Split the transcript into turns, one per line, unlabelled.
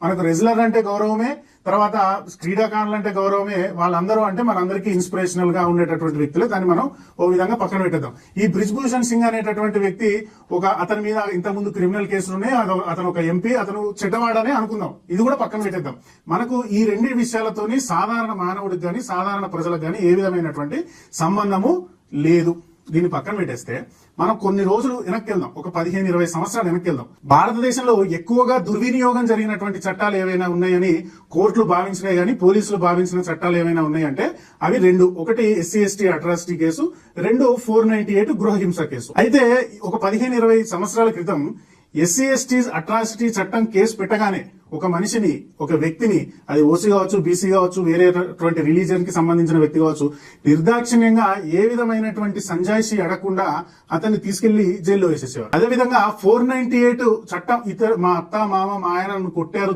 మనకు రెజ్లర్ అంటే గౌరవమే, తర్వాత క్రీడాకారులు అంటే గౌరవమే. వాళ్ళందరూ అంటే మనందరికీ ఇన్స్పిరేషనల్ గా ఉండేటటువంటి వ్యక్తులే. దాన్ని మనం ఓ విధంగా పక్కన పెట్టేద్దాం. ఈ బ్రిజ్భూషణ్ సింగ్ అనేటటువంటి వ్యక్తి అతని మీద ఇంతకుముందు క్రిమినల్ కేసులు ఉన్నాయి, అతను ఒక ఎంపీ, అతను చెడ్డవాడనే అనుకుందాం. ఇది కూడా పక్కన పెట్టేద్దాం. మనకు ఈ రెండు విషయాలతోని సాధారణ మానవుడికి గాని సాధారణ ప్రజలకు గాని ఏ విధమైనటువంటి సంబంధము లేదు. దీన్ని పక్కన పెట్టేస్తే మనం కొన్ని రోజులు వెనక్కి వెళ్దాం, ఒక 15-20 సంవత్సరాలు వెనక్కి వెళ్దాం. భారతదేశంలో ఎక్కువగా దుర్వినియోగం జరిగినటువంటి చట్టాలు ఏవైనా ఉన్నాయని కోర్టులు భావించినాయి కానీ పోలీసులు భావించిన చట్టాలు ఏమైనా ఉన్నాయంటే అవి రెండు. ఒకటి SC/ST అట్రాసిటీ కేసు, రెండు 498 గృహహింస కేసు. అయితే ఒక 15-20 సంవత్సరాల క్రితం SC/ST అట్రాసిటీ చట్టం కేసు పెట్టగానే ఒక మనిషిని, ఒక వ్యక్తిని, అది ఓసీ కావచ్చు, బీసీ కావచ్చు, వేరేటువంటి రిలీజియన్ కి సంబంధించిన వ్యక్తి కావచ్చు, నిర్దాక్షిణ్యంగా ఏ విధమైనటువంటి సంజాయిషి అడగకుండా అతన్ని తీసుకెళ్లి జైల్లో వేసేసేవారు. అదేవిధంగా 498 చట్టం మా అత్త మామ మా ఆయన కొట్టారు